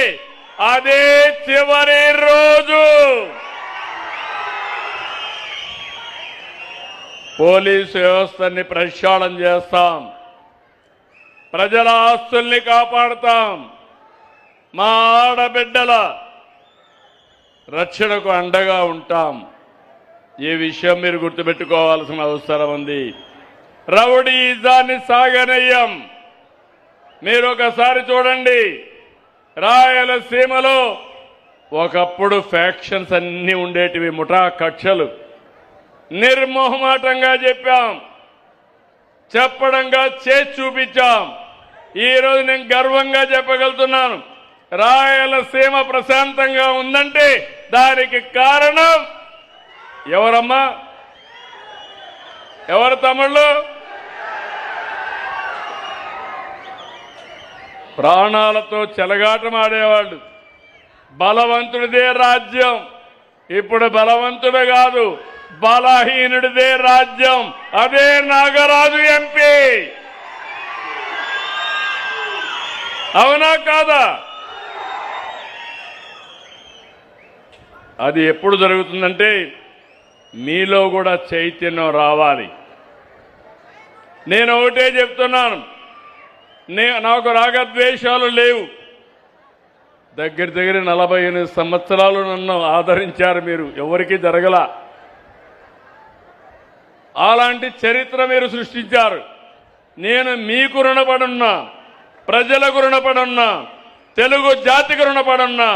అదే చివరి రోజు. పోలీసు వ్యవస్థని ప్రక్షాళన చేస్తాం, ప్రజల ఆస్తుల్ని కాపాడుతాం, మా ఆడబిడ్డల రక్షణకు అండగా ఉంటాం. ఈ విషయం మీరు గుర్తుపెట్టుకోవాల్సిన అవసరం ఉంది. రౌడీజాన్ని సాగనయ్యం. మీరు ఒకసారి చూడండి, రాయలసీమలో ఒకప్పుడు ఫ్యాక్షన్స్ అన్నీ ఉండేటివి, ముఠా కక్షలు. నిర్మోహమాటంగా చెప్పడంగా చేసి చూపించాం. ఈరోజు నేను గర్వంగా చెప్పగలుగుతున్నాను, రాయలసీమ ప్రశాంతంగా ఉందంటే దానికి కారణం ఎవరమ్మా? ఎవరు తమ్ముళ్ళు? ప్రాణాలతో చెలగాటమాడేవాళ్ళు. బలవంతుడిదే రాజ్యం. ఇప్పుడు బలవంతుడు కాదు, బలహీనుడిదే రాజ్యం. అదే నాగరాజు ఎంపీ. అవునా కాదా? అది ఎప్పుడు జరుగుతుందంటే మీలో కూడా చైతన్యం రావాలి. నేను ఒకటే చెప్తున్నాను, నాకు రాగద్వేషాలు లేవు. దగ్గర 48 సంవత్సరాలు నన్ను ఆదరించారు మీరు, ఎవరికీ జరగల. అలాంటి చరిత్ర మీరు సృష్టించారు. నేను మీకు రుణపడున్నా, ప్రజలకు రుణపడున్నా, తెలుగు జాతికి రుణపడున్నా.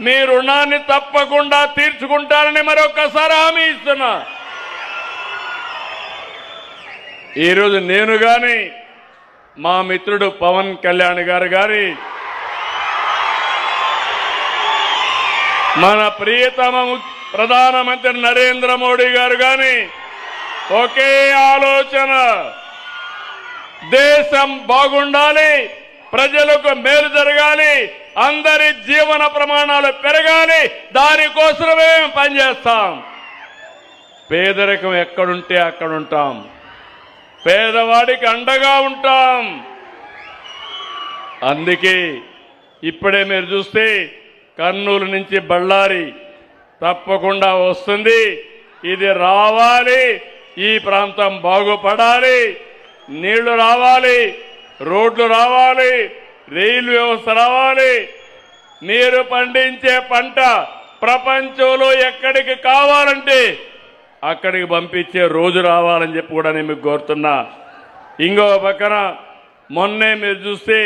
మీ రుణాన్ని తప్పకుండా తీర్చుకుంటారని మరొక్కసారి హామీ ఇస్తున్నా. ఈరోజు నేను గాని, మా మిత్రుడు పవన్ కళ్యాణ్ గారు గాని, మన ప్రియతమ ప్రధానమంత్రి నరేంద్ర మోడీ గారు గాని ఒకే ఆలోచన, దేశం బాగుండాలి, ప్రజలకు మేలు జరగాలి, అందరి జీవన ప్రమాణాలు పెరగాలి. దానికోసమే పనిచేస్తాం. పేదరికం ఎక్కడుంటే అక్కడ ఉంటాం, పేదవాడికి అండగా ఉంటాం. అందుకే ఇప్పుడే మీరు చూస్తే కర్నూలు నుంచి బళ్ళారి తప్పకుండా వస్తుంది. ఇది రావాలి, ఈ ప్రాంతం బాగుపడాలి, నీళ్లు రావాలి, రోడ్లు రావాలి, రైలు వ్యవస్థ రావాలి. మీరు పండించే పంట ప్రపంచంలో ఎక్కడికి కావాలంటే అక్కడికి పంపించే రోజు రావాలని చెప్పి కూడా నేను మీకు కోరుతున్నా. ఇంకో పక్కన మొన్నే మీరు చూస్తే